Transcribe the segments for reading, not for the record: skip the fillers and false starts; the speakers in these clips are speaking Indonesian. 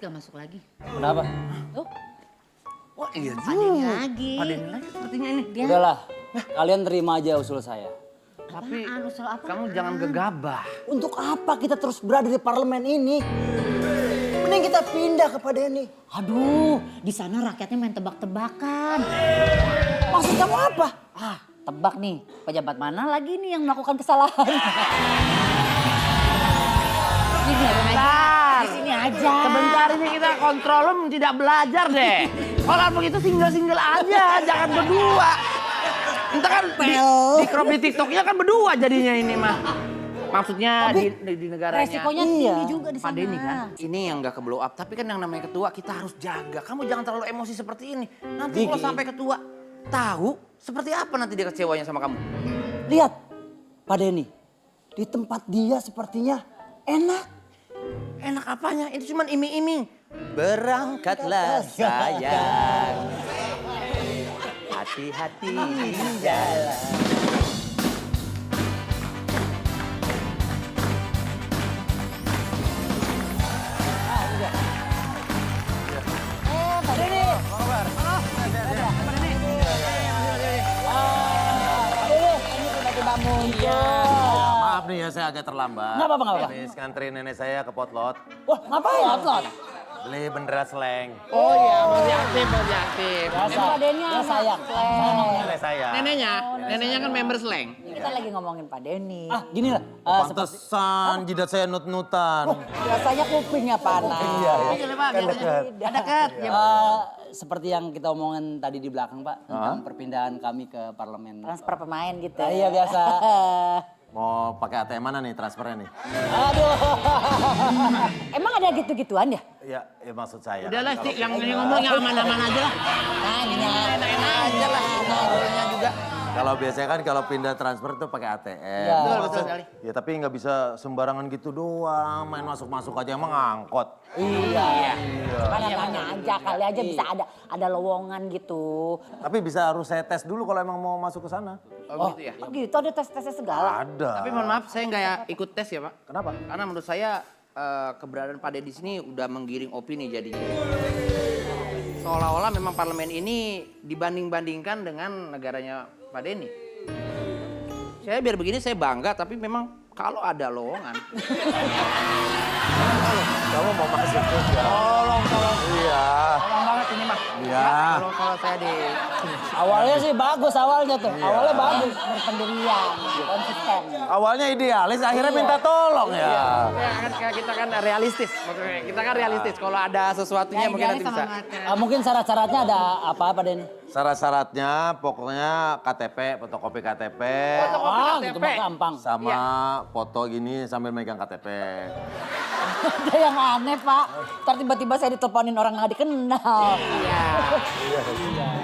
gak masuk lagi. Kenapa? Tuh, Oh iya Pak Denny lagi. Pak Denny lagi sepertinya ini. Dia Udahlah, kalian terima aja usul saya. Tapi apaan, usul apaan? kamu jangan gegabah. Untuk apa kita terus berada di parlemen ini? Mending kita pindah ke Pak Denny. Aduh, di sana rakyatnya main tebak-tebakan. Maksud kamu apa? Ah, tebak nih, pejabat mana lagi nih yang melakukan kesalahan? Sini aja, di sini aja. Sebentar ini kita kontrol tidak belajar deh. Kalau begitu single-single aja, jangan berdua. Entah kan di crop di TikToknya kan berdua jadinya ini mah. Maksudnya di negaranya. Resikonya tinggi juga di Pak sana. Denny kan, ini yang gak ke blow up. Tapi kan yang namanya ketua kita harus jaga. Kamu jangan terlalu emosi seperti ini. Nanti kalau sampai ketua tahu seperti apa nanti dia kecewanya sama kamu. Lihat, Pak Denny. Di tempat dia sepertinya enak. Enak apanya? Itu cuman iming-iming. Berangkatlah sayang. Hati-hati di jalan. Pak Denny. Ini tiba-tiba muncul. Maaf nih ya, saya agak terlambat. Nggak apa-apa, nggak apa-apa. Habis nganterin nenek saya ke potlot. Wah, ngapain? Otlot. Beli bendera seleng. Oh iya, masih aktif, masih aktif. Biasa. Pak Denny Ya anak sayang. Nenek saya. Neneknya kan member slang. Kita lagi ngomongin Pak Denny. Ah, gini lah. Pantesan jidat saya nut-nutan. Biasanya kupingnya panas. Iya, Ada dekat. Seperti yang kita omongin tadi di belakang, Pak. Tentang perpindahan kami ke parlemen. Transfer pemain gitu. Ah, iya, biasa. Mau pakai ATM mana nih transfernya nih? Aduh. Emang ada gitu-gituan ya? Ya maksud saya. Udah lah, yang ini ngomong yang aman-aman aja lah. Nanya. Enak-enak aja lah. Ngobrolnya juga. Kalau biasanya kan kalau pindah transfer tuh pakai ATM. Iya. Betul sekali. Ya tapi nggak bisa sembarangan gitu doang. Main masuk-masuk aja emang ngangkot. Iya. Mana nanya aja, kali aja bisa ada lowongan gitu. Tapi bisa harus saya tes dulu kalau emang mau masuk ke sana. Oh gitu ya. Oh gitu, ada tes-tesnya segala. Ada. Tapi mohon maaf, saya nggak ikut tes ya Pak. Kenapa? Karena menurut saya keberadaan Pak Denny di sini udah menggiring opini jadinya. Seolah-olah memang parlemen ini dibanding-bandingkan dengan negaranya Pak Denny. Saya biar begini saya bangga, tapi memang kalau ada lowongan. Kamu mau masuk juga? Tolong. Iya. Tolong banget ini mah. Iya. Kalau saya di... Awalnya sih bagus awalnya tuh. Iya. Awalnya bagus. Berpendirian, konsisten. Awalnya idealis, akhirnya minta tolong ya. Ya kan kita kan realistis. Maksudnya kita kan realistis. Kalau ada sesuatunya mungkin nanti bisa. Mungkin syarat-syaratnya ada apa Pak Denny? Syarat-syaratnya pokoknya KTP, fotokopi KTP. Ah, gitu mah gampang. Sama foto gini sambil megang KTP. Ada yang aneh Pak. Ntar tiba-tiba saya diteleponin orang nggak dikenal.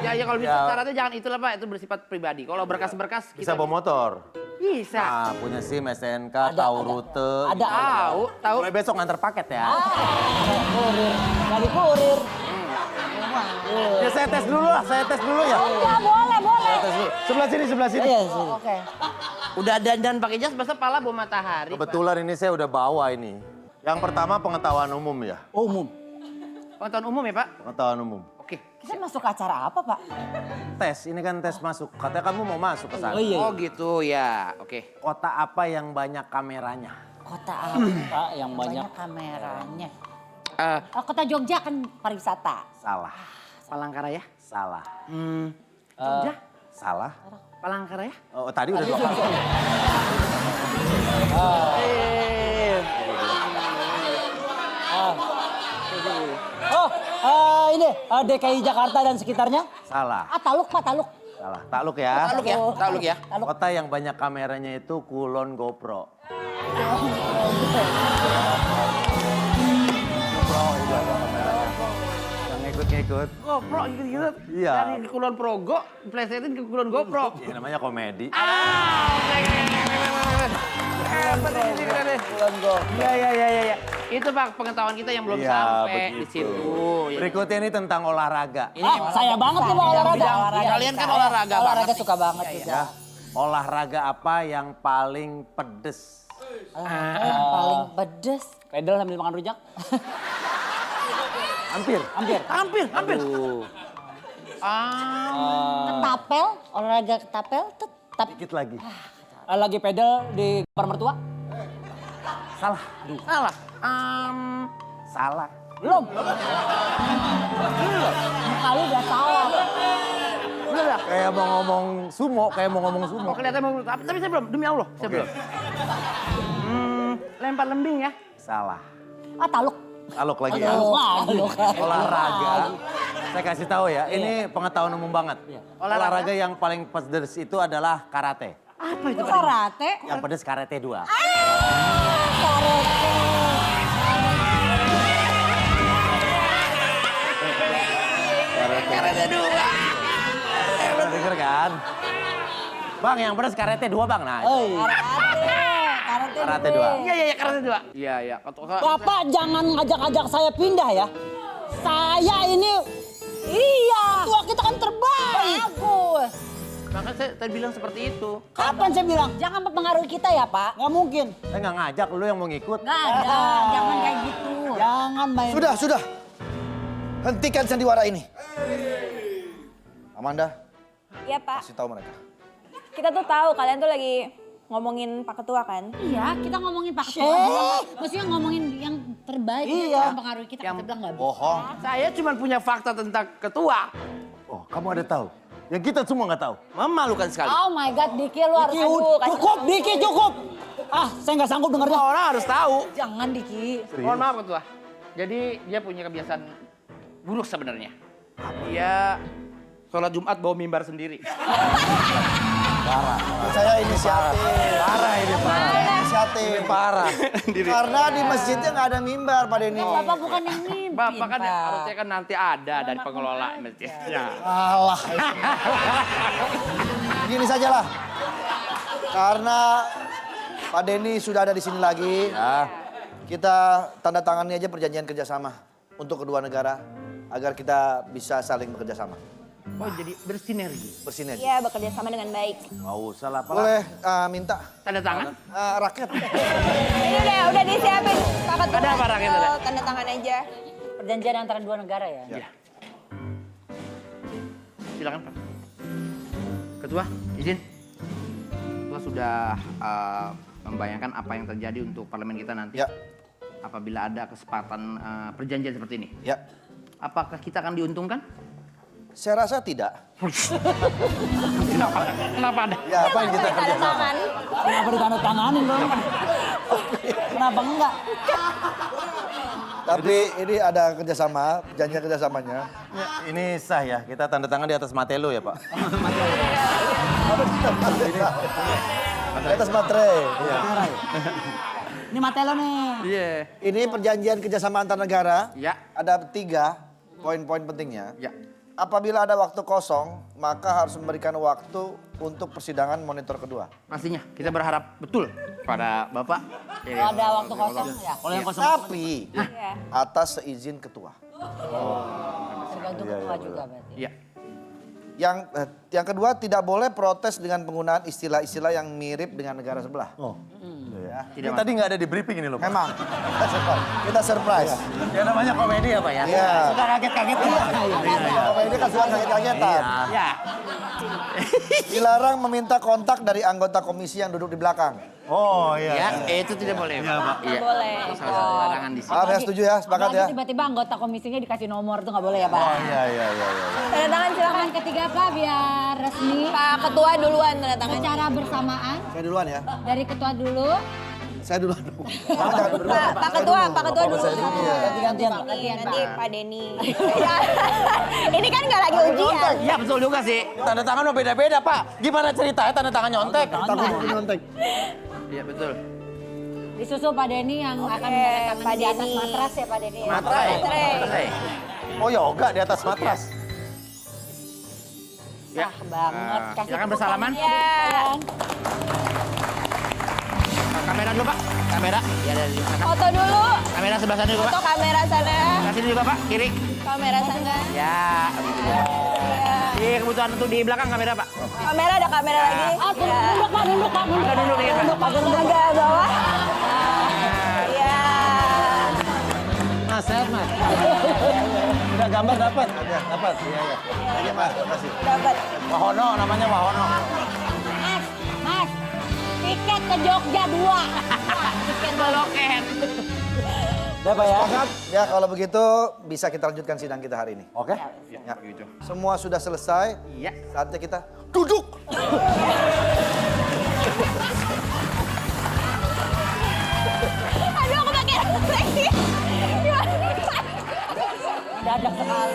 Ya kalau bisa syaratnya jangan itulah Pak, itu bersifat pribadi. Kalau berkas-berkas Bisa kita bawa motor. bisa. Nah, punya SIM, SNK, tahu rute. Ada. Tahu. Mulai besok nganter paket ya. Kurir. Dari kurir. Ya saya tes dulu lah, saya tes dulu ya. Ya boleh. Saya tes dulu. Sebelah sini. Iya, sini. Oke. Udah dandan pakai jas, masa pala bawa matahari. Pak. Kebetulan ini saya udah bawa ini. Yang pertama pengetahuan umum ya. Umum. Pengetahuan umum ya Pak? Pengetahuan umum. Oke. Kita masuk ke acara apa Pak? Tes, ini kan tes masuk. Katanya kamu mau masuk ke sana. Oh iya. Oh gitu ya, oke. Kota apa yang banyak kameranya? Kota apa? Pak yang banyak. Banyak kameranya. Eh, Kota Jogja kan pariwisata. Salah. Palangkaraya? Salah. Jogja? Salah. Palangkaraya? Oh, tadi udah 2 kali. Ini DKI Jakarta dan sekitarnya. Salah. Taluk Pak, Taluk. Salah. Takluk ya. Takluk ya. Kota yang banyak kameranya itu Kulon GoPro. GoPro itu ada kameranya. Yang ngikut-ngikut. GoPro gitu-gitu. Iya. Dari Kulon Progo, plesetin ke Kulon GoPro. Ya, namanya komedi. Iya. Itu Pak pengetahuan kita yang belum Iya, sampai di begitu. situ. Ya. Berikutnya ini tentang olahraga. Ini Saya banget nih mau olahraga. Kalian kan olahraga banget. Olahraga nih. suka banget juga. Ya. Olahraga apa yang paling pedes? Yang paling pedes. Pedal sambil makan rujak. Hampir. Hampir. Ketapel, olahraga ketapel, tetap. Dikit lagi. Lagi pedal di kamar mertua? Salah. Salah. Belum. Muka lu udah salah. Kayak mau ngomong sumo. Oh, kelihatan mau, tapi saya belum, demi Allah, saya belum. Lempar lembing ya. Salah. Taluk. Taluk lagi ya. Taluk. Olahraga. Saya kasih tahu ya, ini pengetahuan umum banget. Olahraga yang paling pedes itu adalah karate. Apa itu? Karate. Yang pedes karate 2. Karate. Karate 2. Pernah denger kan? Bang, yang pedes karate 2 bang. Nah, karate 2. Iya, karate 2. Iya. Bapak jangan ngajak-ngajak saya pindah ya. Saya ini, tua kita kan terbaik. Bagus. Makanya saya tadi bilang seperti itu. Kapan saya bilang? Jangan mempengaruhi kita ya, Pak. Nggak mungkin. Saya nggak ngajak, lu yang mau ngikut. Nggak ada, jangan kayak gitu. Jangan main. Sudah. Hentikan sandiwara ini. Amanda, Iya Pak, kasih tahu mereka. kita tuh tahu kalian tuh lagi ngomongin Pak Ketua kan? Iya, kita ngomongin Pak Ketua doang. Maksudnya ngomongin yang terbaik, yang mempengaruhi kita. Kita bilang nggak bisa. Bohong. Saya cuma punya fakta tentang ketua. Oh, kamu ada tahu? Yang kita semua nggak tahu. Memalukan sekali. Oh my God, Diki lu harus Cukup, Diki cukup. Saya nggak sanggup dengarnya. Orang harus tahu. Jangan Diki. Mohon maaf ketua. Jadi dia punya kebiasaan buruk sebenarnya. Dia sholat Jumat bawa mimbar sendiri. Saya inisiatif. Parah ini, parah. Inisiatif. Ini parah. Karena di masjidnya nggak ada mimbar, Pak Denny. Bapak bukan yang mimpin, Bapak kan Pak. harusnya kan nanti ada dari pengelola masjidnya. Alah. Gini sajalah. Karena Pak Denny sudah ada di sini lagi. Ya. Kita tanda tangani aja perjanjian kerjasama untuk kedua negara agar kita bisa saling bekerja sama, Oh jadi bersinergi. bersinergi. Iya, bekerja sama dengan baik. Nggak usah lah, Pak. Boleh minta Tanda tangan? rakyat. Ini udah disiapin Pak Ketua. Ada apa, Rakyat? Tinggal tanda tangan aja. Perjanjian antara dua negara ya? Iya. Silakan Pak. Ketua, izin. Ketua sudah membayangkan apa yang terjadi untuk parlemen kita nanti. Ya, Apabila ada kesempatan perjanjian seperti ini. ya. Apakah kita akan diuntungkan? Saya rasa tidak. Kenapa ada? Ya, apa yang kita Tanda kerja sama? tangan. Kenapa ditandatanganin dong? Kenapa enggak? Tapi ini ada kerjasama, perjanjian kerjasamanya. Ini sah ya, kita tanda tangan di atas matelo ya, Pak. Di atas materai. Ini Matelo nih. Iya. Ini perjanjian kerjasama antar negara. Ya. Ada 3 poin-poin pentingnya. Ya. Apabila ada waktu kosong, maka harus memberikan waktu untuk persidangan monitor kedua. Pastinya kita berharap betul pada Bapak. Ada waktu kosong ya? Kalau yang kosong. Tapi Iya. atas seizin ketua. Tergantung ketua juga berarti. Iya. Yang kedua, tidak boleh protes dengan penggunaan istilah-istilah yang mirip dengan negara sebelah. Oh. Ya. Ini tadi nggak ada di briefing ini loh, Pak. Memang. Kita surprise. Ya namanya komedi ya, Pak ya? Iya. Suka kaget-kaget. Kalau ini kan suka kaget-kagetan. Ya. Dilarang meminta kontak dari anggota komisi yang duduk di belakang. Oh iya. Ya, itu tidak boleh, Pak. Iya. Boleh. Salah satu larangan di sini. Ah, saya setuju ya, sepakat ya. Apalagi tiba-tiba anggota komisinya dikasih nomor tuh nggak boleh ya Pak? Oh iya. Tanda tangan silakan. Yang ketiga Pak biar resmi. Pak Ketua duluan tanda tangannya. Secara bersamaan Saya duluan ya. dari ketua dulu. Saya duluan dong. Pak Ketua dulu. Gantian Pak. Nih, nanti Pak Denny. Ini kan nggak lagi ujian. Ya betul juga sih. Tanda tangan mah beda-beda, Pak. Gimana ceritanya tanda tangan nyontek? Takut nyontek. Iya betul. Disusul Pak Denny yang akan Oke, menandatangan Pak di atas Denny. matras ya Pak Denny. ya? Materai. Materai. Oh yoga di atas matras. Ya. Banget. Kasih Silakan tepuk bersalaman. tangan. Ya. Kamera dulu Pak. Kamera. Ya dari sana. Foto dulu. Kamera sebelah sana dulu Pak. Foto kamera sana. Kasih juga Pak. Kiri. Kamera sana. Ya. Ya. Iya kebutuhan untuk di belakang kamera Pak. Kamera ada kamera lagi. Ah, Ya. duduk Pak, duduk Pak. Agak duduk dikit Pak. Agak bawah. Iya. Mas, sehat, Mas. Dapat. Iya. Iya mas, terima kasih. Dapat. Wahono namanya Wahono. Mas, tiket ke Jogja 2. Tiket loket. Udah Pak ya? Sepakat? Ya kalau begitu bisa kita lanjutkan sidang kita hari ini. Oke. Ya. Semua sudah selesai. Iya. Saatnya kita duduk. Aduh, aku pakai refleksi. Dadak sekali.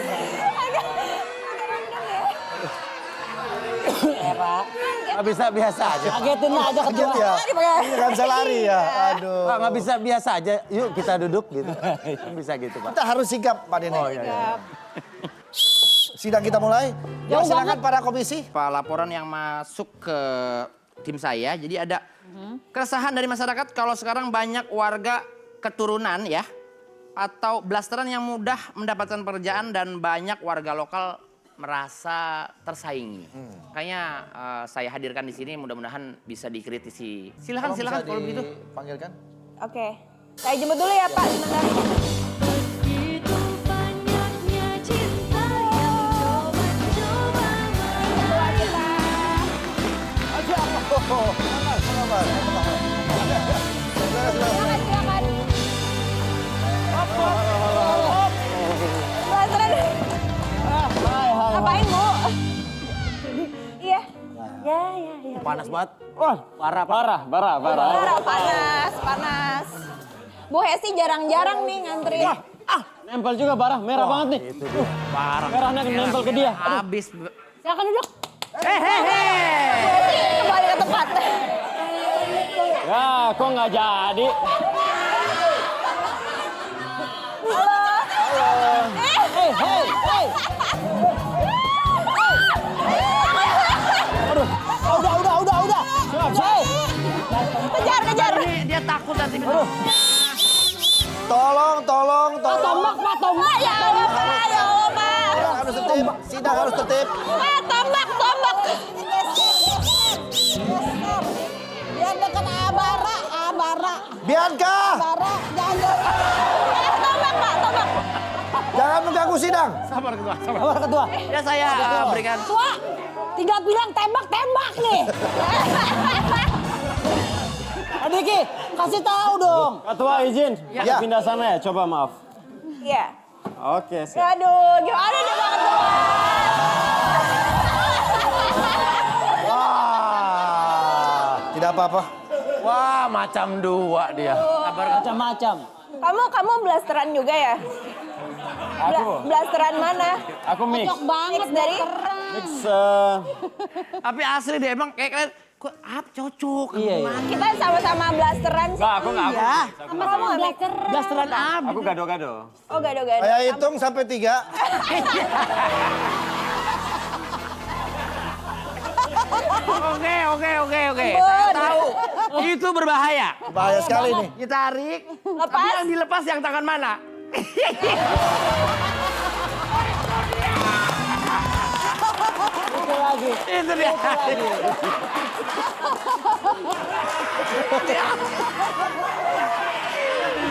Ya, Pak. Nggak bisa biasa aja. Kagetin aja ketua. Kaget ya. Ini nggak bisa lari ya. Aduh. Pak nggak bisa biasa aja. Yuk kita duduk gitu. Kan bisa gitu Pak. Kita harus sigap Pak Denny. Oh iya. Sidang kita mulai. Ya, silakan para komisi. Pak, laporan yang masuk ke tim saya, jadi ada keresahan dari masyarakat kalau sekarang banyak warga keturunan ya, atau blasteran yang mudah mendapatkan pekerjaan dan banyak warga lokal merasa tersaingi. Kayaknya saya hadirkan di sini mudah-mudahan bisa dikritisi. Silakan Tolong bisa kalau begitu. dipanggilkan. Oke. Saya jemput dulu ya Pak, sebentar. Begitu banyaknya cinta yang coba-coba Silakan, silakan. Blasteran. Ngapain Bu? Iya. Ya. Panas banget. Wah, parah. Parah, panas. Bu Hesti jarang-jarang nih ngantri. Nempel juga Barah, merah banget nih. Itu dia. Parah. Merahnya nempel ke dia. Habis. Silakan duduk. Hehehe. Bu Hesti kembali ke tempat. Ya, kok nggak jadi? Hey. Aduh, udah. Hey. Kejar. Dia takut nanti. Tolong. Tombak, Pak, tombak. Ya Allah Pak, ya Allah Pak. Sidang harus tertib. Sidang harus tertib. Pak, tombak. Yang dekat Abara. Bianca, Tombak. jangan mengganggu sidang. Sabar ketua. Sabar ketua. Ya saya berikan. Tua, tinggal bilang tembak nih. Adiki, kasih tahu dong. Ketua izin. Ya. Pindah sana ya, coba maaf. Iya. Oke, siap. Aduh, gimana nih Pak Ketua? Wah. Tidak apa-apa. Wah, macam dua dia. Macam-macam. Kamu blasteran juga ya? Blasteran mana? Aku mix. Cocok banget Mix dari? Mix, Tapi asli deh emang kayak kalian kok cocok. iya. Kita sama-sama blasteran sih. Enggak, aku enggak. Kamu nggak blasteran? Blasteran ab. Aku gado-gado. Oh, gado-gado. Saya hitung sampai 3. Oke. Saya tahu. Itu berbahaya. Bahaya sekali nih. Ditarik. Lepas. Tapi yang dilepas yang tangan mana? Itu lagi. Itu dia.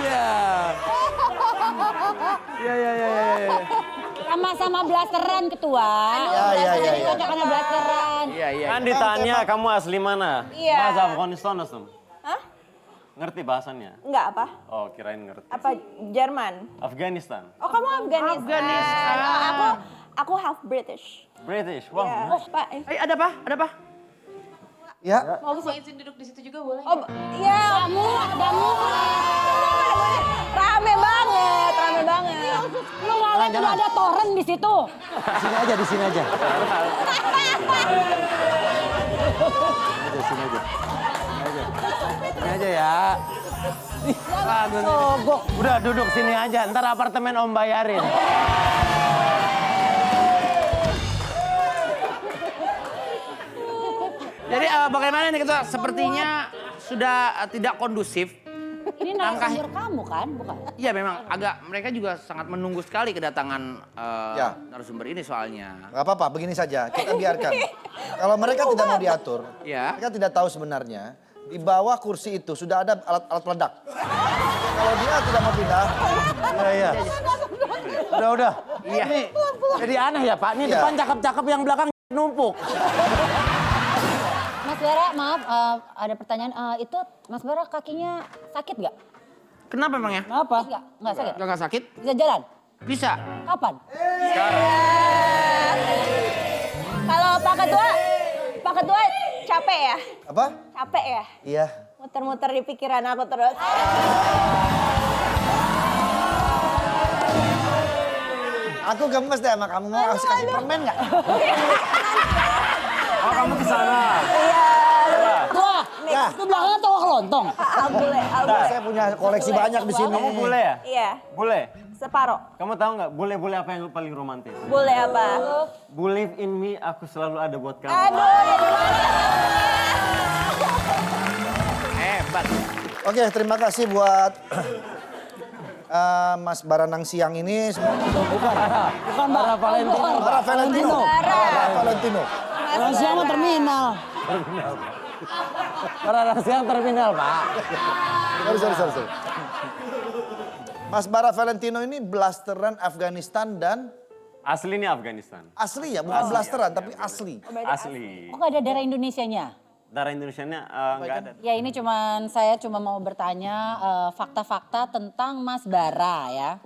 Iya. Sama-sama blasteran, Ketua. Ya. Cocok karena blasteran. Iya. Kan ditanya kamu asli mana? Iya. Bahasa Afghanistan langsung. Hah? Ngerti bahasanya? Enggak apa? Oh, kirain ngerti. Apa Jerman? Afghanistan. Oh, kamu Afghanistan. Oh, aku half British. British. Wah. Ya. Oh, Pak. Ada apa? Ya. Mau izin duduk di situ juga boleh? Oh, iya. Kamu. Rame banget. Lu malah udah ada toren di situ. Di sini aja. Sini aja ya. Udah duduk sini aja, ntar apartemen Om bayarin. Jadi bagaimana nih Ketua? Sepertinya sudah tidak kondusif. Ini narasumber kamu kan, bukan? Iya memang mereka juga sangat menunggu sekali kedatangan Ya. narasumber ini soalnya. Gak apa-apa, begini saja. Kita biarkan. Kalau mereka tidak mau diatur, Ya. mereka tidak tahu sebenarnya di bawah kursi itu sudah ada alat peledak. Kalau dia tidak mau pindah, Iya. Udah. Iya. Ini jadi aneh ya Pak, ini Iya. depan cakep-cakep yang belakang numpuk. Mas Bara, maaf, ada pertanyaan. Itu Mas Bara kakinya sakit nggak? Kenapa emangnya? Kenapa? Nggak sakit? Nggak sakit? Bisa jalan? Bisa. Kapan? Kalau Pak Ketua capek ya? Apa? Capek ya? Iya. Muter-muter di pikiran aku terus. Aku gemes deh sama kamu. Mau kasih permen nggak? Oh kamu ke sana. Wah, Ya. itu belakangnya tawa kelontong. Bule. Saya punya koleksi banyak di sini. Kamu bule ya? Iya, Bule. separoh. Kamu tahu nggak bule-bule apa yang paling romantis? Bule apa? Believe in me, aku selalu ada buat kamu. Aduh, ya gimana? Hebat. Oke, terima kasih buat Mas Baranang siang ini. Bukan Mbak. Para Valentino. Para Valentino. Para Valentino. Rahasia mah terminal. Para rahasia terminal Pak. Sorry. Mas Bara Valentino ini blasteran Afghanistan dan Aslinya Afghanistan. asli ya, bukan blasteran tapi asli. Asli. Kok nggak ada darah Indonesianya? Darah Indonesianya nggak ada. Ya ini saya cuma mau bertanya fakta-fakta tentang Mas Bara ya.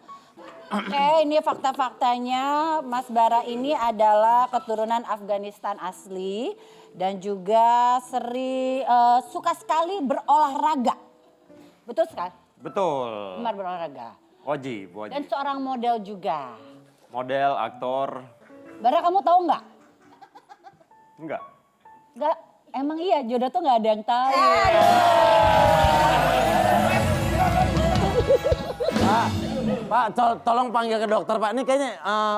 Oke, ini fakta-faktanya. Mas Bara ini adalah keturunan Afghanistan asli dan juga suka sekali berolahraga. Betul sekali? Betul. Gemar berolahraga. Wajib. Dan seorang model juga. Model, aktor. Bara, kamu tahu nggak? Enggak. Nggak, emang iya jodoh tuh nggak ada yang tahu. Pak, tolong panggil ke dokter Pak. Ini kayaknya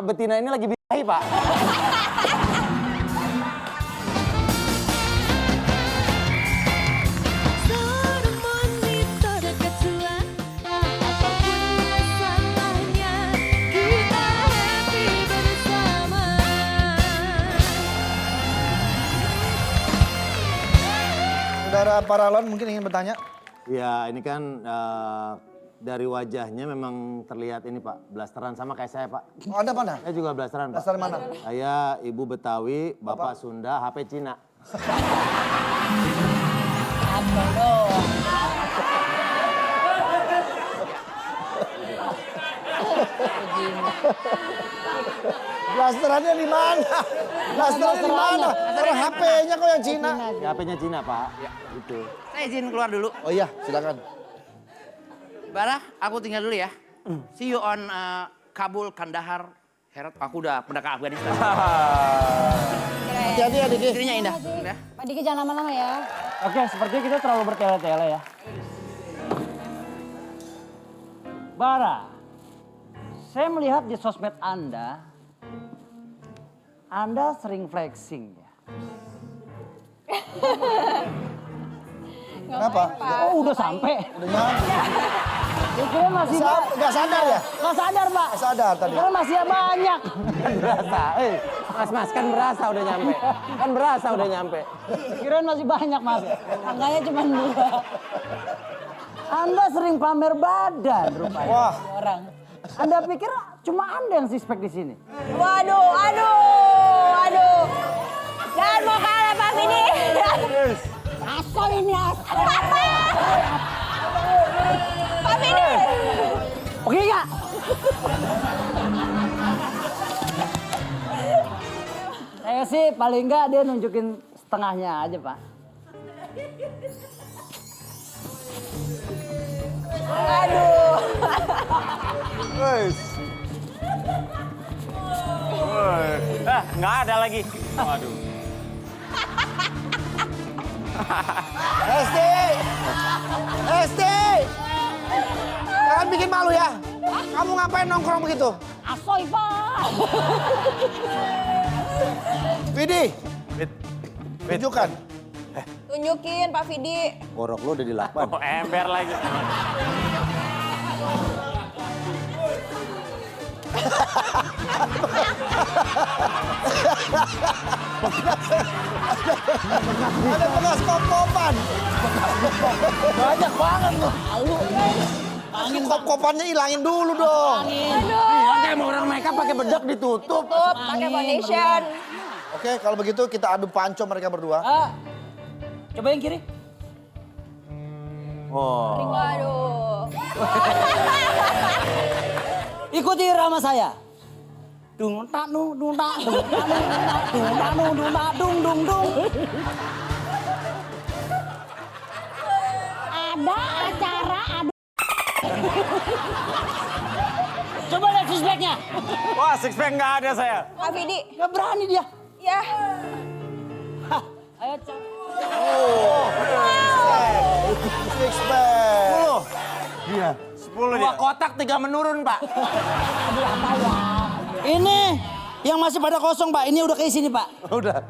betina ini lagi birahi Pak. Seorang wanita dekat tua, apapun masalahnya, kita happy bersama. Saudara Paralon mungkin ingin bertanya. Ya ini kan dari wajahnya memang terlihat ini Pak. Blasteran sama kayak saya Pak. Oh, Anda mana? Saya juga blasteran Pak. Blasteran mana? Saya ibu Betawi, bapak Sunda, HP Cina. Blasterannya di mana? Blasterannya di mana? Kalau HP-nya kok yang Cina? Ya, HP-nya Cina Pak. Itu. Saya izin keluar dulu. Oh iya, silakan. Bara, aku tinggal dulu ya. See you on Kabul, Kandahar, Herat. Aku udah pernah ke Afghanistan. Hati-hati ya Diki. Istrinya indah. Indah. Pak Diki jangan lama-lama ya. Oke, sepertinya kita terlalu bertele-tele ya. Bara, saya melihat di sosmed Anda sering flexing ya. Kenapa? Oh udah sampai. Udah nyampe. Kira masih Nggak sadar ya? nggak sadar Pak. Nggak sadar tadi. Kira masih banyak. Kan berasa. Mas kan berasa udah nyampe. Kan berasa udah nyampe. Kirain masih banyak Mas. Angkanya cuma 2 Anda sering pamer badan rupanya. Wah, orang. Anda pikir cuma Anda yang suspek di sini? Waduh. Jangan mau kalah Pak Vidi. Asal ini asal. Pak Vidi. Oke nggak? Saya sih paling nggak dia nunjukin setengahnya aja Pak. Aduh. Nggak ada lagi. Waduh. Esti! Jangan bikin malu ya. Kamu ngapain nongkrong begitu? Asoy Pak. Vidi, tunjukkan. Tunjukin Pak Vidi. Borok lu udah dilakban. Oh, ember lagi. Ada bekas pop-popan. Banyak banget loh. Hilangin, Bang. Kop-kopannya hilangin dulu dong. Iya, kayak mau orang makeup pakai bedak ditutup. Tutup, pakai foundation. Oke, kalau begitu kita adu panco mereka berdua. Coba yang kiri. Oh. Waduh. Ikuti irama saya. Dung tak nu dung tak dung tak nu dung tak nu dung tak dung dung dung. Ada acara adu. Coba lihat six pack-nya. Wah, six pack nggak ada saya. Kak Vidi. Gak berani dia. Ya. Ayo Cak. Six pack. 10. Iya. 10 dia. 2 kotak 3 menurun, Pak. Ini yang masih pada kosong, Pak. Ini udah keisi nih, Pak. Udah.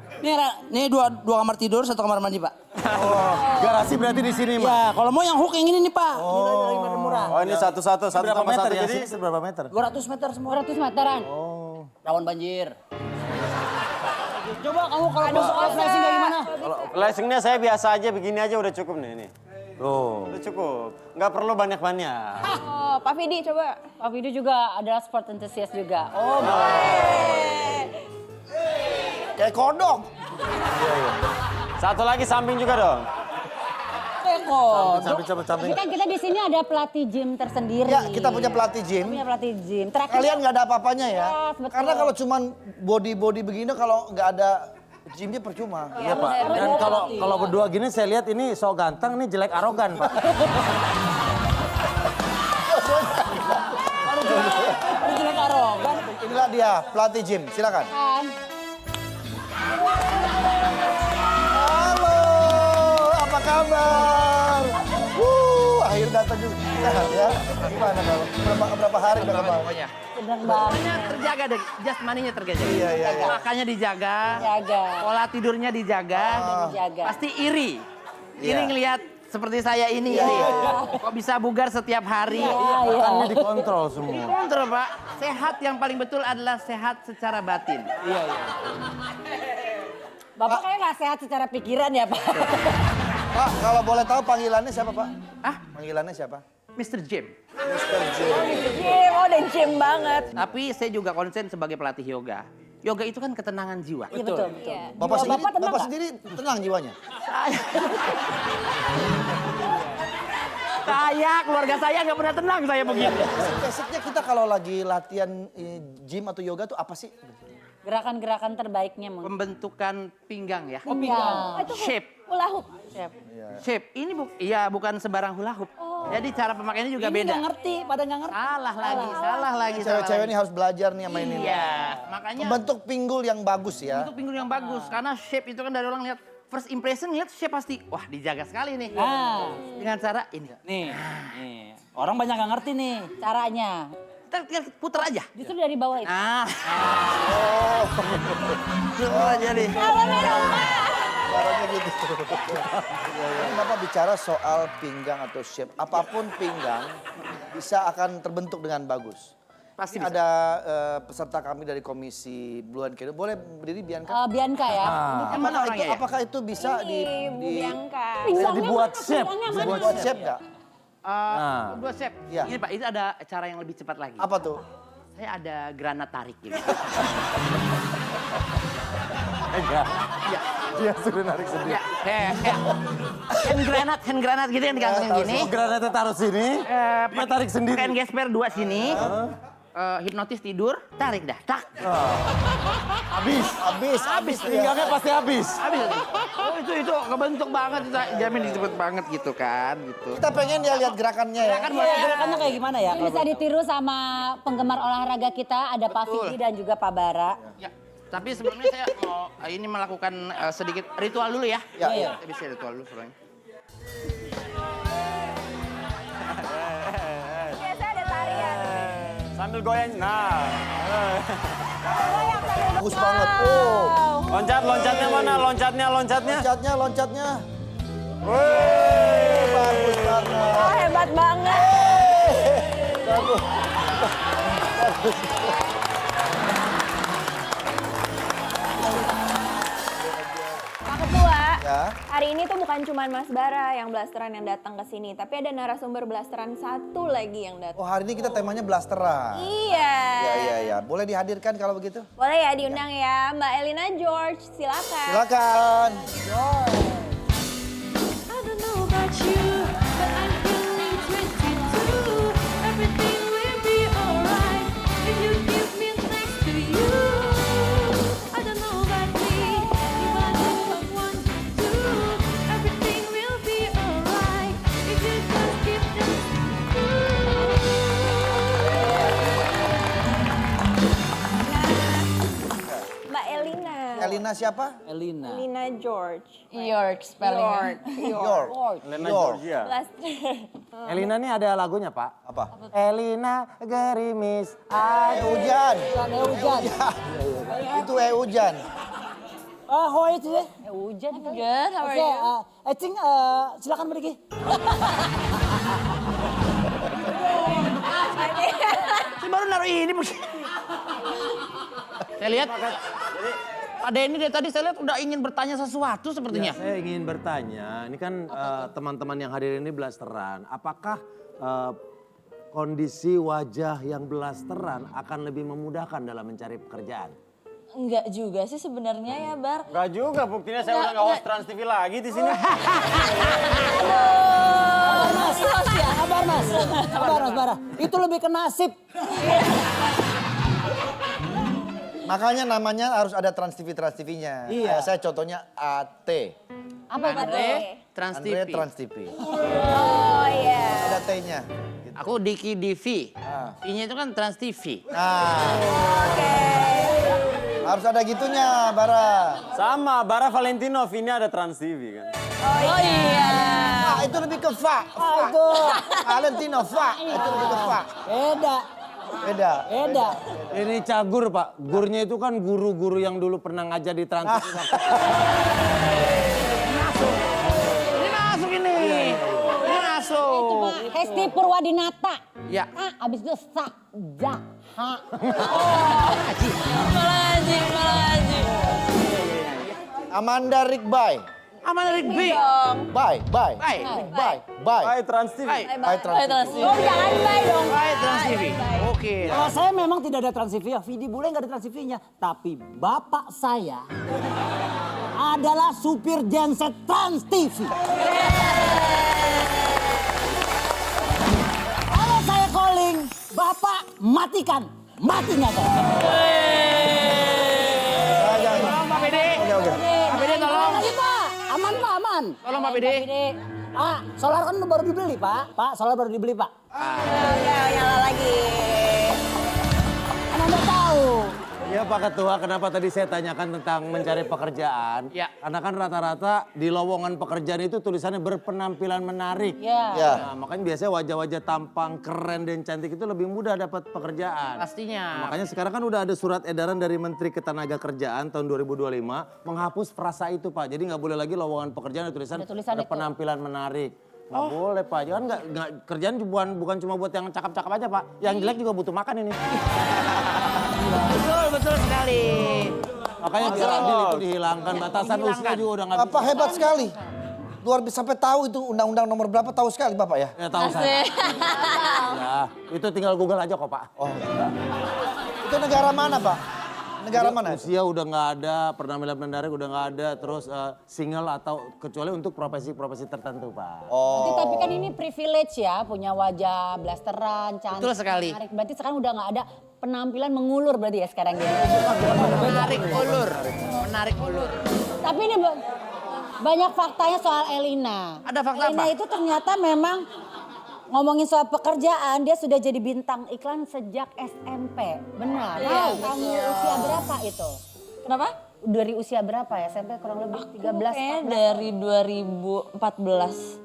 Ini dua kamar tidur, 1 kamar mandi, Pak. Oh, garasi berarti di sini, Pak. Ya, kalau mau yang hook yang ini nih, Pak. Ini murah. Oh, ini satu-satu, satu Berapa tambah meter satu yang jadi? sini seberapa meter? 200 meter semua. 200 meteran. Rawan banjir. Coba kamu kalau mau soal flashing kayak gimana? Kalau flashingnya saya biasa aja, begini aja udah cukup nih. Nih. Tuh. Udah cukup, nggak perlu banyak-banyak. Oh, Pak Vidi coba. Pak Vidi juga adalah sport enthusiast juga. Oh, Kayak kodok. Satu lagi samping juga dong. Samping. ini kan kita di sini ada pelatih gym tersendiri. Ya, kita punya pelatih gym. Punya pelatih gym. Terakhir Kalian nggak ada apa-apanya ya. Yes, betul. Karena kalau cuman body begini, kalau nggak ada gymnya percuma. Iya, Pak. Dan kalau berdua gini saya lihat ini so ganteng, nih jelek arogan, Pak. Ini jelek arogan. Inilah dia pelatih gym. Silakan. kan. Halo, apa kabar? Akhir datang juga. Sehat ya? Gimana kalau berapa hari udah kemarin? Pokoknya. Sedang banget. Pokoknya terjaga deh, jasmaninya terjaga. Iya. Makannya dijaga, Jaga. pola tidurnya dijaga. Jaga. Pasti iri. Iri Iya. ngelihat seperti saya ini. Kok bisa bugar setiap hari? Makannya dikontrol semua. Kontrol, Pak. Sehat yang paling betul adalah sehat secara batin. Bapak kayak nggak sehat secara pikiran ya, Pak? Pak, kalau boleh tahu panggilannya siapa, Pak? Ah, Panggilannya siapa? Mr. Jim. Mr. Jim. Gym, oh udah gym banget. Tapi saya juga konsen sebagai pelatih yoga. Yoga itu kan ketenangan jiwa. Iya betul. Iya. Bapak Jiwa sendiri, Bapak tenang Bapak nggak? sendiri tenang jiwanya? Saya, keluarga saya nggak pernah tenang saya begini. Basicnya kita kalau lagi latihan gym atau yoga tuh apa sih? Gerakan-gerakan terbaiknya mungkin. Pembentukan pinggang ya. Pinggang. Shape. Hula hoop. Shape. Ini bukan sembarang hula hoop. Jadi cara pemakaiannya juga Ini beda. nggak ngerti, pada nggak ngerti. Salah lagi. Cewek-cewek ini harus belajar nih sama ini. Iya, makanya Membentuk pinggul yang bagus ya. untuk pinggul yang bagus. Karena shape itu kan dari orang lihat first impression lihat shape pasti wah dijaga sekali nih. Nah, Dengan cara ini. nih. Orang banyak nggak ngerti nih. Caranya. Kita tinggal puter aja. Justru dari bawah itu. Nah. Puter aja nih. Caranya gitu. Ini Bapak bicara soal pinggang atau shape. Apapun pinggang bisa akan terbentuk dengan bagus. Pasti Ini bisa. ada peserta kami dari Komisi Blue and Kedo. Boleh berdiri Bianca? Bianca ya. Yang mana orangnya ya? Apakah itu bisa Ini Bu Bianca. Bisa dibuat shape. Pinggangnya mana? dibuat shape nggak? Dua shape. Iya. Ini Pak, itu ada cara yang lebih cepat lagi. Apa tuh? Saya ada granat tarik gitu. Enggak. Iya. Dia sudah narik sendiri. Ya, hand granat gitu yang digantungin gini. Oh, granatnya taruh sini. Dia tarik sendiri. Hand gesper 2 sini. Hipnotis tidur, tarik dah. Tak. Habis. Pinggangnya pasti habis. Habis. Oh, itu kebentuk banget, kita jamin cepet banget gitu kan, gitu. Kita pengen dia lihat gerakannya ya. Gerakannya kayak gimana ya? Ini bisa ditiru sama penggemar olahraga kita. Ada Pak Betul. Vicky dan juga Pak Bara. Ya, tapi sebelumnya saya mau ini melakukan sedikit ritual dulu ya. Ya. Saya bisa ritual dulu sebelumnya. Biasa ada tarian. Sambil goyang, nah. Bagus banget. Oh. Loncatnya mana? Loncatnya. Loncatnya. Wih, bagus banget. Oh hebat banget. Bagus. Pak Ketua, Ya. hari hari ini tuh bukan cuma Mas Bara yang blasteran yang datang ke sini, tapi ada narasumber blasteran satu lagi yang datang. Oh, hari ini kita temanya blasteran. Iya. Iya. Boleh dihadirkan kalau begitu? Boleh ya diundang ya, Mbak Elina George, silakan. Silakan. I don't know about you, but I'm feeling 22. Everything will be alright if you give me next to you. I don't know about me, if I don't want to. Everything will be alright if you just keep this Mbak Elina. Elina siapa? Elina. Elina George. York spellingnya. York. Elena York. Georgia. Blasteran. Elina nih ada lagunya, Pak. Apa? Elina gerimis. Hujan. Hujan. Itu hujan. How are you today? Hujan kan? Good, how are Okay, you? I think silakan pergi. Si baru naruh ini begini. Saya lihat Pak Denny dari tadi saya lihat udah ingin bertanya sesuatu sepertinya. Ya, saya ingin bertanya, ini kan teman-teman yang hadir ini blasteran. Apakah kondisi wajah yang blasteran akan lebih memudahkan dalam mencari pekerjaan? Enggak juga sih sebenarnya ya, Bar. Enggak juga, buktinya saya udah nggak host Trans TV lagi di sini. Sabar mas, Bara. Itu lebih ke nasib. Makanya namanya harus ada Trans TV-nya. Iya. Saya contohnya AT. Apa itu? Andre Trans Andre TV. Trans TV. Oh iya. Ada T-nya. Gitu. Aku Diki Divi. Ah. I-nya itu kan Trans TV. Nah, Oke. harus ada gitunya, Bara. Sama, Bara Valentino, Vini ada Trans TV kan. Oh iya. Nah, itu lebih ke Fa. Itu Valentino, Fa. Itu lebih ke Fa. beda. Ini cagur, Pak. Gurnya itu kan guru-guru yang dulu pernah ngajar di Trans TV. Ini masuk ini. Ini masuk. Hesti Purwadinata. Ya. Abis itu Jaha. Malah. Amanda Rickby. Aman dari B. Bye. Hai Trans TV. Bye Trans TV. Oh jangan bye dong. Baik Trans TV. Oke. Kalau saya memang tidak ada Trans TV ya, Vidi Bule nggak ada Trans TV-nya. Tapi bapak saya adalah supir genset Trans TV. Kalau saya calling, bapak matikan. Matinya kan. Tolong Pak PD. Oke. Pak PD tolong. Lagi Pak, aman Pak, aman. Tolong Pak PD. Solar kan baru dibeli Pak. Pak, solar baru dibeli Pak. Udah nyala lagi. Kan Anda tahu. Ya Pak Ketua, kenapa tadi saya tanyakan tentang mencari pekerjaan? Ya. Karena kan rata-rata di lowongan pekerjaan itu tulisannya berpenampilan menarik. Ya. Ya. Nah, makanya biasanya wajah-wajah tampang keren dan cantik itu lebih mudah dapat pekerjaan. Pastinya. Makanya sekarang kan udah ada surat edaran dari Menteri Ketenagakerjaan tahun 2025 menghapus frasa itu Pak. Jadi nggak boleh lagi lowongan pekerjaan ada tulisan Ada tulisan itu. penampilan menarik. Nggak boleh Pak, jangan nggak kerjaan bukan cuma buat yang cakep-cakep aja Pak. Yang jelek juga butuh makan ini. Betul sekali. Makanya biar adil itu dihilangkan, batasan usia juga udah nggak bisa. Bapak hebat sekali. Luar biasa sampai tahu itu undang-undang nomor berapa tahu sekali Bapak ya. Ya tahu saya. Ya, itu tinggal Google aja kok Pak. Oh. Itu negara mana Pak? Negara mana? Usia udah nggak ada, penampilan menarik udah nggak ada, terus single atau kecuali untuk profesi-profesi tertentu Pak. Tapi kan ini privilege ya, punya wajah blasteran, cantik. Betul sekali. Menarik. Berarti sekarang udah nggak ada penampilan mengulur berarti ya sekarang ya. Menarik ulur. Menarik ulur. Tapi ini banyak faktanya soal Elina. Ada fakta Elina apa? itu ternyata memang ngomongin soal pekerjaan, dia sudah jadi bintang iklan sejak SMP. Benar. Kamu usia berapa itu? Kenapa? Dari usia berapa ya? SMP kurang lebih 13. Kayaknya dari 2014.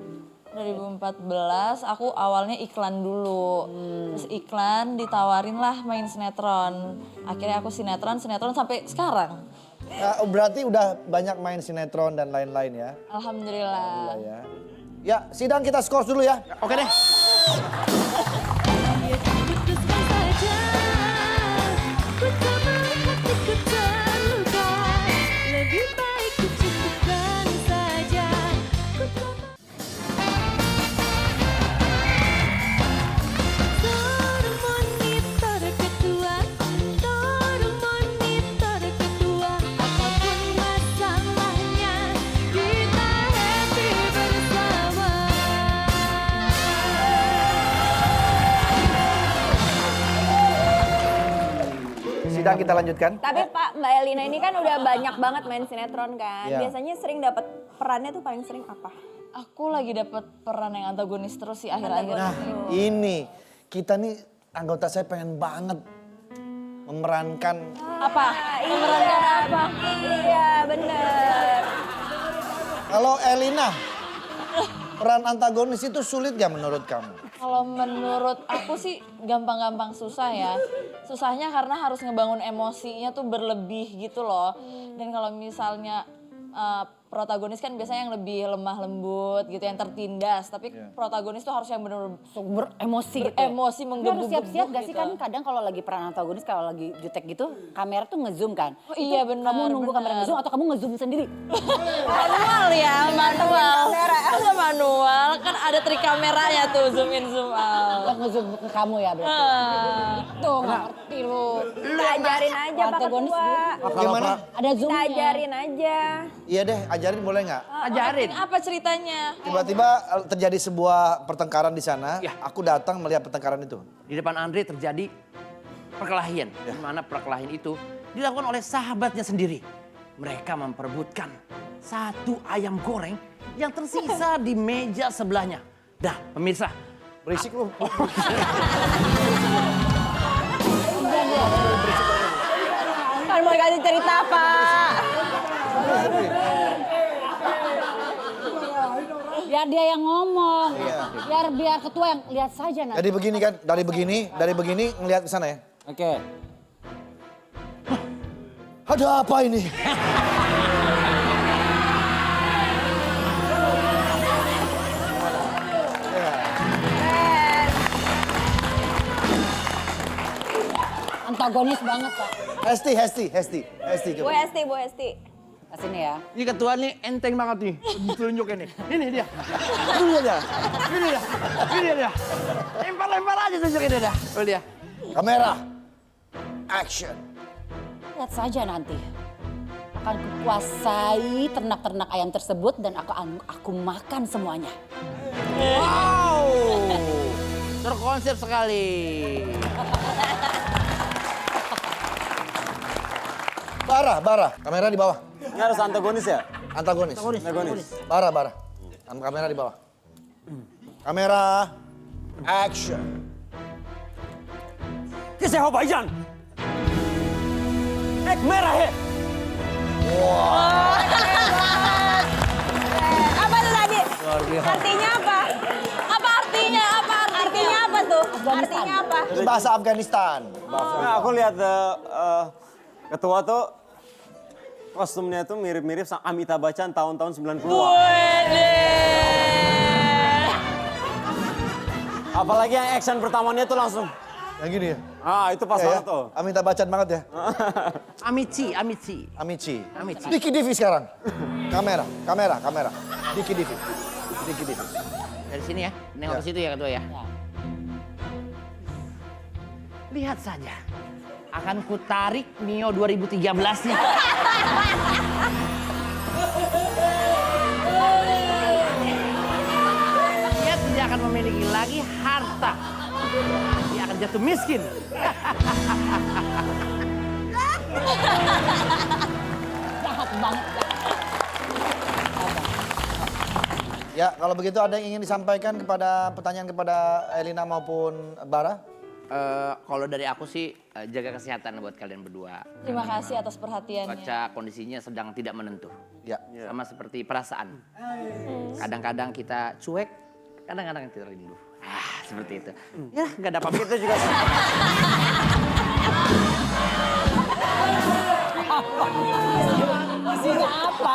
2014 aku awalnya iklan dulu. Terus iklan ditawarin lah main sinetron. Akhirnya aku sinetron sampai sekarang. Nah, berarti udah banyak main sinetron dan lain-lain ya. Alhamdulillah. Ya, sidang kita skor dulu ya. Oke deh. Putuskan saja, ku tak mau hatiku terluka. Lebih baik ku cukupkan saja Sidang kita lanjutkan. Tapi Pak, Mbak Elina ini kan udah banyak banget main sinetron kan. Iya. Biasanya sering dapat perannya tuh paling sering apa? Aku lagi dapet peran yang antagonis terus sih akhir-akhir Nah, ini. ini kita nih anggota saya pengen banget memerankan Apa? Memerankan apa? Iya, bener. kalau Elina. Peran antagonis itu sulit gak menurut kamu? Kalau menurut aku sih gampang-gampang susah ya. Susahnya karena harus ngebangun emosinya tuh berlebih gitu loh. Dan kalau misalnya protagonis kan biasanya yang lebih lemah lembut gitu, yang tertindas. Tapi protagonis tuh harus yang bener-bener Beremosi gitu. beremosi, Tapi harus menggebu-gebu siap-siap gak sih gitu. kan kadang kalau lagi peran antagonis, kalau lagi jutek gitu, kamera tuh ngezoom kan. Oh, iya, Itu benar, Kamu nunggu benar. kamera ngezoom atau kamu ngezoom sendiri? Manual ya, manual. Enggak manual, kan ada trik kameranya tuh, zoom in, zoom out. Lo ngezoom ke kamu ya berarti? Tuh gak ngerti lu. Kita ajarin aja Pak Antagonis Ketua. Gimana? Ada Kita zoomnya. ajarin aja. Iya deh, ajarin boleh nggak? Ajarin. Apa ceritanya? Tiba-tiba terjadi sebuah pertengkaran di sana. Ya. Aku datang melihat pertengkaran itu. Di depan Andre terjadi perkelahian. Di mana perkelahian itu dilakukan oleh sahabatnya sendiri. Mereka memperebutkan satu ayam goreng yang tersisa di meja sebelahnya. Dah, pemirsa. Berisik lu. Kan mau kasih cerita Pak. Biar dia yang ngomong. Biar ketua yang lihat saja nanti. Jadi begini kan, dari begini ngelihat ke sana ya. Oke. Ada apa ini? Antagonis banget Pak. Hesti. Bu Hesti, Bu Hesti. Ke sini ya. Ini ketua nih enteng banget nih. Tunjuk ini. Ini dia. Ini dia. Ini dia. Ini dia. Lempar-lempar aja tunjukin dia. Oh dia. Kamera. Action. Lihat saja nanti. Akan kukuasai ternak-ternak ayam tersebut dan aku makan semuanya. Wow. Terkonsep sekali. Bara. Kamera di bawah. Ini harus antagonis ya? Antagonis. Antagonis. Bara. Kamera di bawah. Kamera. Action. Kese ho baijan. Ek merah he. Apa tuh tadi? Artinya apa? Apa artinya? Artinya apa tuh? Artinya apa? Itu bahasa Afghanistan. Nah, aku lihat ketua tuh kostumnya tuh mirip-mirip sama Amitabh Bachchan tahun-tahun 90-an. Apalagi yang action pertamanya tuh langsung. Yang gini ya. Ah, itu pas banget tuh. Amitabh Bachchan banget ya. Amici. Amici. Amici. Diki Divi sekarang. Kamera. Diki Divi. Dari sini ya, nengok ke situ ya ketua ya. Lihat saja. Akan kutarik Mio 2013-nya. Dia tidak akan memiliki lagi harta. Dia akan jatuh miskin. Jahat banget. Ya, kalau begitu ada yang ingin disampaikan pertanyaan kepada Elina maupun Bara? Kalau dari aku sih jaga kesehatan buat kalian berdua. Terima kasih atas perhatiannya. Cuaca kondisinya sedang tidak menentu. Ya. Sama seperti perasaan. Kadang-kadang kita cuek, kadang-kadang kita rindu. Seperti itu. Ya, nggak ada apa-apa. Itu juga Isinya apa?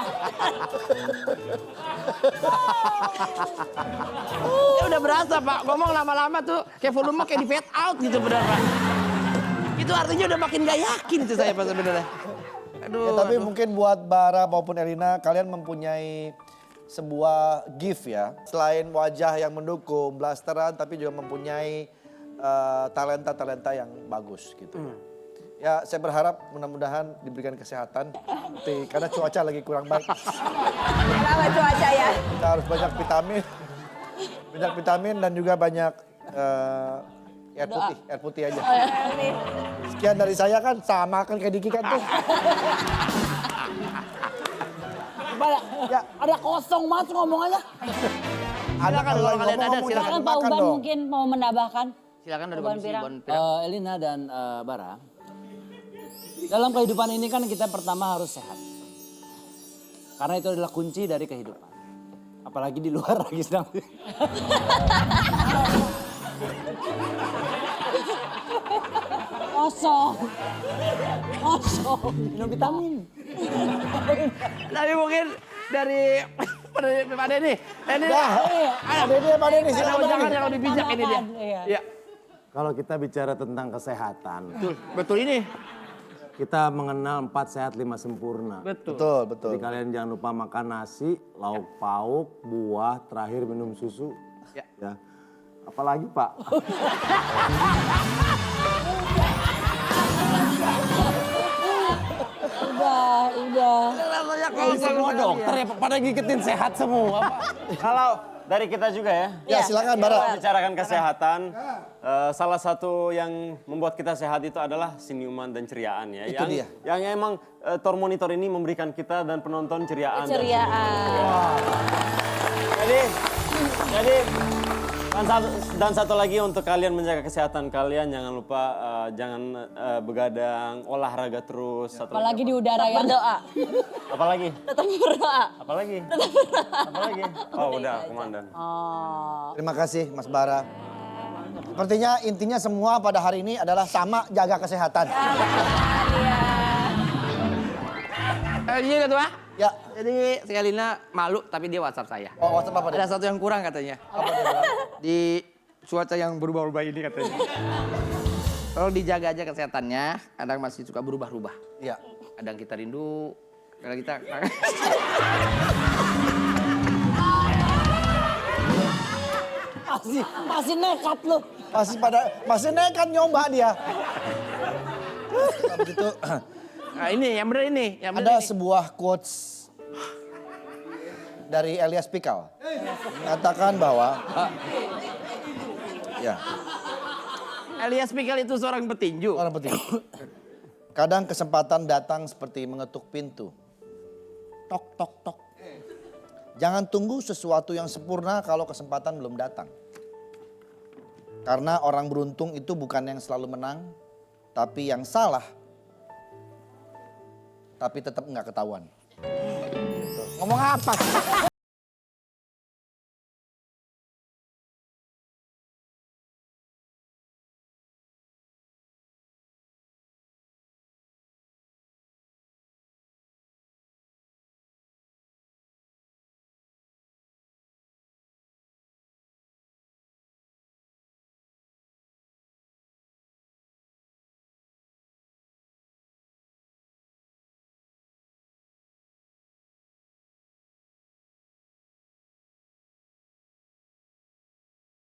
Ya udah berasa Pak, ngomong lama-lama tuh kayak volume kayak di fade out gitu bener Pak. Itu artinya udah makin gak yakin tuh saya Pak sebenarnya. Aduh. Ya, tapi mungkin buat Bara maupun Elina, kalian mempunyai sebuah gift ya. Selain wajah yang mendukung, blasteran, tapi juga mempunyai talenta-talenta yang bagus gitu. Ya saya berharap mudah-mudahan diberikan kesehatan. Karena cuaca lagi kurang baik. Kenapa cuaca ya? Kita harus banyak vitamin dan juga banyak Air putih aja. Sekian dari saya kan, sama kan kayak Diki kan tuh. Ada kosong mas ngomongannya. Silakan kalau kalian ada, silakan. Silakan Pak Uban mungkin mau menambahkan. Silakan dari Uban Bang Pirang. Sibon Pirang. Elina dan Bara, dalam kehidupan ini kan kita pertama harus sehat. Karena itu adalah kunci dari kehidupan. Apalagi di luar lagi sedang. Kosong. Kosong. Minum vitamin. Tapi mungkin dari Pak Denny. Ini Pak Denny, silakan. jangan yang lebih bijak ini dia. Tambahkan, iya. Iya. Kalau kita bicara tentang kesehatan, Betul ini. kita mengenal 4 sehat 5 sempurna. Betul. Betul. Jadi kalian jangan lupa makan nasi, lauk pauk, buah, terakhir minum susu. Ya. Apalagi Pak? Udah. Ini semua dokter ya pada ngikutin sehat semua Pak. Kalau dari kita juga ya. Ya silakan Bara. Bicarakan kesehatan, salah satu yang membuat kita sehat itu adalah senyuman dan ceriaan ya. Itu dia. Yang emang Tor Monitor ini memberikan kita dan penonton ceriaan. Keceriaan. Jadi dan satu lagi untuk kalian menjaga kesehatan kalian, jangan lupa jangan begadang, olahraga terus. Apalagi di udara yang Berdoa. Apalagi? Tetap berdoa. Apalagi? Apalagi? Oh udah komandan. Terima kasih Mas Bara. Sepertinya intinya semua pada hari ini adalah sama jaga kesehatan. Iya Ketua. Ya. Jadi si Elina malu tapi dia WhatsApp saya. Oh, WhatsApp apa deh? Ada satu yang kurang katanya. Di cuaca yang berubah-ubah ini katanya. Tolong dijaga aja kesehatannya, kadang masih suka berubah-ubah. Iya. Kadang kita rindu, kadang kita Masih nekat lu. Masih nekat nyoba dia. Nah, begitu. Nah ini, yang bener ini. Yang bener Ada ini. sebuah quotes dari Elias Pikal. Mengatakan bahwa ya, Elias Pikal itu seorang petinju. orang penting. Kadang kesempatan datang seperti mengetuk pintu. Tok tok tok. Jangan tunggu sesuatu yang sempurna kalau kesempatan belum datang. Karena orang beruntung itu bukan yang selalu menang, tapi yang salah. Tapi tetap nggak ketahuan. Ngomong apa sih?